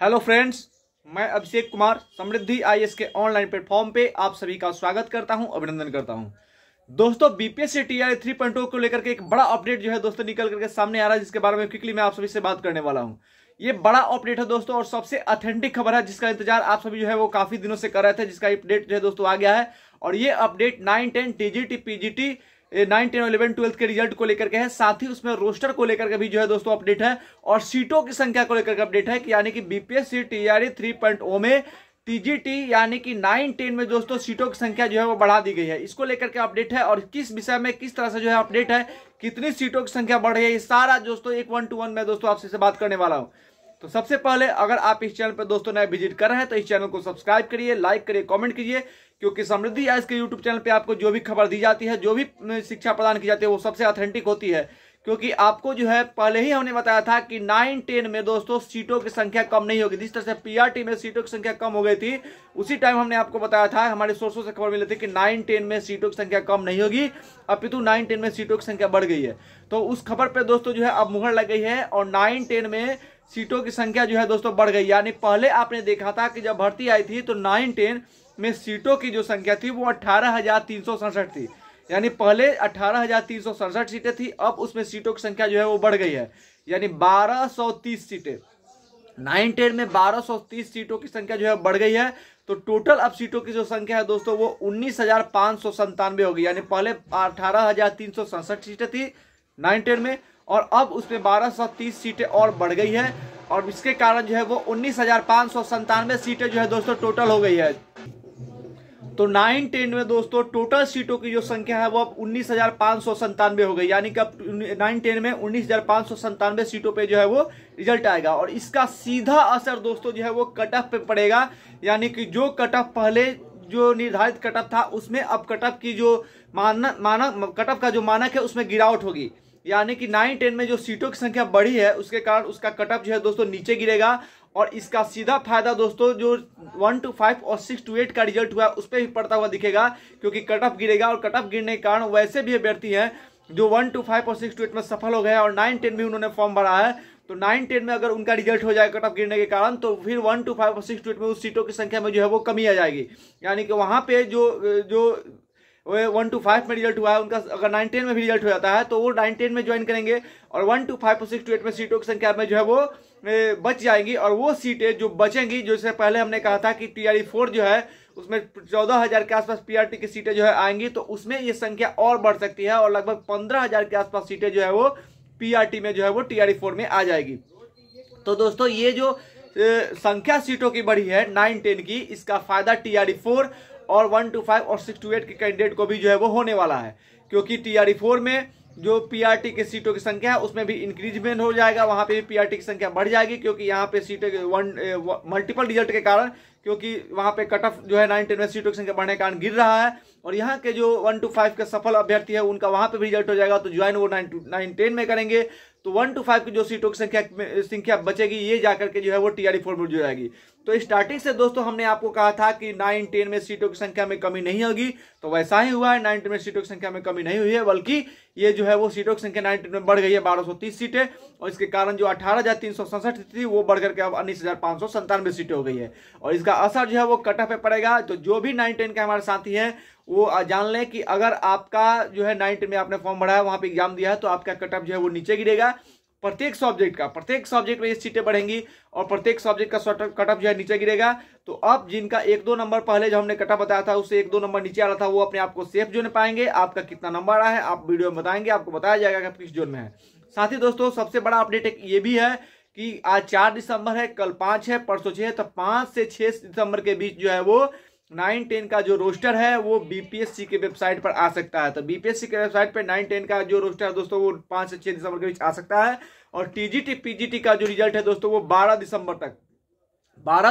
Hello friends, मैं अभिषेक कुमार समृद्धि IAS के online platform पे आप सभी का स्वागत करता हूं, अभिनंदन करता हूं। दोस्तों, बीपीएससी टीआरई 3.0 को लेकर के एक बड़ा अपडेट जो है दोस्तों निकल करके सामने आ रहा है, जिसके बारे में क्विकली मैं आप सभी से बात करने वाला हूं। ये बड़ा अपडेट है दोस्तों और सबसे ऑथेंटिक खबर है, जिसका इंतजार आप सभी जो है वो काफी दिनों से कर रहे थे, जिसका अपडेट जो है दोस्तों आ गया है। और ये अपडेट 9, 10 टीजीटी पीजीटी 9, 10, 11, 12 के रिजल्ट को लेकर के है। साथ ही उसमें रोस्टर को लेकर के भी जो है दोस्तों अपडेट है और सीटों की संख्या को लेकर के अपडेट है कि यानी कि बीपीएससी टीआरई 3.0 में टीजीटी यानी कि 9, 10 में दोस्तों सीटों की संख्या जो है वो बढ़ा दी गई है। इसको लेकर के अपडेट है और किस विषय में किस तरह से जो है अपडेट है, कितनी सीटों की संख्या बढ़ रही है, ये सारा दोस्तों एक 1-to-1 में दोस्तों आपसे बात करने वाला हूं। तो सबसे पहले अगर आप इस चैनल पर दोस्तों नए विजिट कर रहे हैं तो इस चैनल को सब्सक्राइब करिए, लाइक करिए, कमेंट कीजिए, क्योंकि समृद्धि आईएएस के यूट्यूब चैनल पे आपको जो भी खबर दी जाती है, जो भी शिक्षा प्रदान की जाती है, वो सबसे ऑथेंटिक होती है। क्योंकि आपको जो है पहले ही हमने बताया था कि 9, 10 में दोस्तों सीटों की संख्या कम नहीं होगी। जिस तरह से पीआरटी में सीटों की संख्या कम हो गई थी, उसी टाइम हमने आपको बताया था, हमारे सोर्सों से खबर मिली थी कि 9, 10 में सीटों की संख्या कम नहीं होगी, अपितु 9, 10 में सीटों की संख्या बढ़ गई है। तो उस खबर पर दोस्तों जो है अब मुहर लग गई है और 9, 10 में सीटों की संख्या जो है दोस्तों बढ़ गई। यानी पहले आपने देखा था कि जब भर्ती आई थी तो 9, 10 में सीटों की जो संख्या थी वो 18,367 थी। यानी पहले 18,367 सीटें थी, अब उसमें सीटों की संख्या जो है वो बढ़ गई है, यानी 1230 सीटें। 9, 10 में 1230 सीटों की संख्या जो है बढ़ गई है। तो टोटल अब सीटों की जो संख्या है दोस्तों वो 19,597 होगी। यानी पहले 18,367 सीटें थी 9, 10 में और अब उसमें 1230 सीटें और बढ़ गई है और इसके कारण जो है वो 19,597 सीटें जो है दोस्तों टोटल हो गई है। तो 9, 10 में दोस्तों टोटल सीटों की जो संख्या है वो अब 19,597 हो गई। यानी कि अब 9, 10 में 19,597 सीटों पे जो है वो रिजल्ट आएगा और इसका सीधा असर दोस्तों जो है वो कट ऑफ पे पड़ेगा। यानी कि जो कट ऑफ पहले जो निर्धारित कट ऑफ था उसमें अब कट ऑफ की जो कट ऑफ का जो मानक है उसमें गिरावट होगी। यानी कि 9, 10 में जो सीटों की संख्या बढ़ी है उसके कारण उसका कट ऑफ जो है दोस्तों नीचे गिरेगा और इसका सीधा फायदा दोस्तों जो 1 to 5 और 6 to 8 का रिजल्ट हुआ है उस पर भी पड़ता हुआ दिखेगा, क्योंकि कट ऑफ गिरेगा और कट ऑफ गिरने के कारण वैसे भी अभ्यर्थी हैं जो 1 to 5 और 6 to 8 में सफल हो गए और 9, 10 में उन्होंने फॉर्म भरा है। तो 9, 10 में अगर उनका रिजल्ट हो जाए कट ऑफ गिरने के कारण, तो फिर 1 to 5 और 6 to 8 में उस सीटों की संख्या में जो है वो कमी आ जाएगी। यानी कि वहां पे जो 1 to 5 में रिजल्ट हुआ है उनका अगर 9, 10 में भी रिजल्ट हो जाता है तो वो 9, 10 में ज्वाइन करेंगे और 1 to 5 और 6 to 8 में सीटों की संख्या में जो है वो बच जाएंगी। और वो सीटें जो बचेंगी, जैसे पहले हमने कहा था कि टीआरई 4 जो है उसमें 14,000 के आसपास पीआरटी की सीटें जो है आएंगी, तो उसमें ये संख्या और बढ़ सकती है और लगभग 15,000 के आसपास सीटें जो है वो पीआरटी में जो है वो टीआरई 4 में आ जाएगी। तो दोस्तों ये जो संख्या सीटों की बढ़ी है 9, 10 की, इसका फायदा टीआरई 4 और 1 to 5 और 6 to 8 के कैंडिडेट को भी जो है वो होने वाला है, क्योंकि टीआरई 4 में जो पीआरटी के सीटों की संख्या है उसमें भी इंक्रीजमेंट हो जाएगा, वहां पे भी पीआरटी की संख्या बढ़ जाएगी, क्योंकि यहाँ पे सीटें मल्टीपल रिजल्ट के कारण, क्योंकि वहां पे कट ऑफ जो है 9, 10 में सीटों की संख्या बढ़ने के कारण गिर रहा है और यहाँ के जो 1 to 5 के सफल अभ्यर्थी है उनका वहां पे भी रिजल्ट हो जाएगा, तो ज्वाइन वो 9, 10 में करेंगे। तो 1 to 5 की जो सीटों की संख्या बचेगी ये जाकर के जो है वो टीआरई 4 में जुड़ जाएगी। तो स्टार्टिंग से दोस्तों हमने आपको कहा था कि 9, 10 में सीटों की संख्या में कमी नहीं होगी, तो वैसा ही हुआ है। 9, 10 में सीटों की संख्या में कमी नहीं हुई है, बल्कि ये जो है वो सीटों की संख्या 9, 10 में बढ़ गई है 1230 सीटें और इसके कारण जो 18,367 थी वो बढ़ करके अब 19,597 सीटें हो गई है और इसका असर जो है वो कट ऑफ पे पड़ेगा। तो जो भी 9, 10 के हमारे साथी हैं वो जान लें कि अगर आपका जो है 9, 10 में आपने फॉर्म भरा है, वहां पे एग्जाम दिया है, तो आपका कट ऑफ जो है वो नीचे गिरेगा। प्रत्येक सब्जेक्ट में ये सीटें बढ़ेंगी और प्रत्येक सब्जेक्ट का कट ऑफ जो है नीचे गिरेगा। तो अब जिनका 1-2 नंबर पहले जो हमने कट ऑफ बताया था उससे 1-2 नंबर नीचे आ रहा था, वो अपने आप को सेफ जोन में पाएंगे। आपका कितना नंबर आया है आप वीडियो में बताएंगे, आपको बताया जाएगा कि आप किस जोन में है। साथ ही दोस्तों सबसे बड़ा अपडेट एक ये भी है कि आज 4 दिसंबर है, कल 5 है, परसों 6 है, तो 5 से 6 दिसंबर के बीच जो है वो 9, 10 का जो रोस्टर है वो बीपीएससी के वेबसाइट पर आ सकता है। तो बीपीएससी के वेबसाइट पर 9, 10 का जो रोस्टर है दोस्तों वो 5 से 6 दिसंबर के बीच आ सकता है और टीजीटी पीजीटी का जो रिजल्ट है दोस्तों वो 12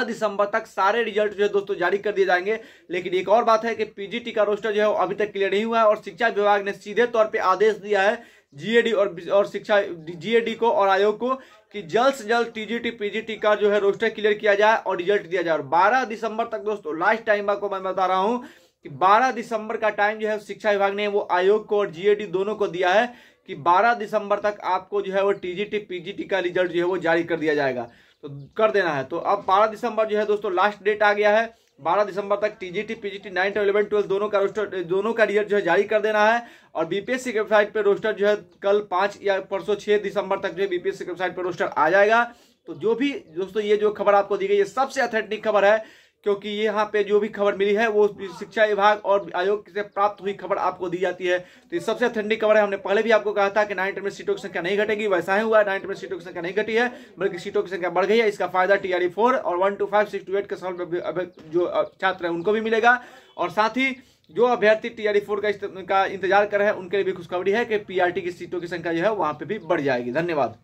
दिसंबर तक सारे रिजल्ट जो है दोस्तों जारी कर दिए जाएंगे। लेकिन एक और बात है कि पीजीटी का रोस्टर जो है अभी तक क्लियर नहीं हुआ है और शिक्षा विभाग ने सीधे तौर पे आदेश दिया है जीएडी और शिक्षा जीएडी को और आयोग को कि जल्द से जल्द टीजीटी पीजीटी का जो है रोस्टर क्लियर किया जाए और रिजल्ट दिया जाए। और 12 दिसंबर तक दोस्तों लास्ट टाइम आपको मैं बता रहा हूं कि 12 दिसंबर का टाइम जो है शिक्षा विभाग ने वो आयोग को और जीएडी दोनों को दिया है कि 12 दिसंबर तक आपको जो है वो टीजीटी पीजीटी का रिजल्ट जो है वो जारी कर दिया जाएगा। तो कर देना है। तो अब 12 दिसंबर जो है दोस्तों लास्ट डेट आ गया है। 12 दिसंबर तक टीजीटी पीजीटी 9 और 11 12 दोनों का रोस्टर, दोनों का रिजल्ट जो है जारी कर देना है। और बीपीएससी के वेबसाइट पे रोस्टर जो है कल 5 या परसों 6 दिसंबर तक जो है बीपीएससी के वेबसाइट पे रोस्टर आ जाएगा। तो जो भी दोस्तों ये जो खबर आपको दी गई है सबसे ऑथेंटिक खबर है, क्योंकि ये यहाँ पे जो भी खबर मिली है वो शिक्षा विभाग और आयोग से प्राप्त हुई खबर आपको दी जाती है। तो ये सबसे ऑथेंटिक खबर है। हमने पहले भी आपको कहा था कि 9 में सीटों की संख्या नहीं घटेगी, वैसा ही हुआ। 9 में सीटों की संख्या नहीं घटी है, बल्कि सीटों की संख्या बढ़ गई है। इसका फायदा TRE 4 और 1 to 5 6 to 8 के साल में जो छात्र है उनको भी मिलेगा। और साथ ही जो अभ्यर्थी TRE 4 का इंतजार कर रहे हैं उनके लिए भी खुशखबरी है कि PRT की सीटों की संख्या जो है वहां पे भी बढ़ जाएगी। धन्यवाद।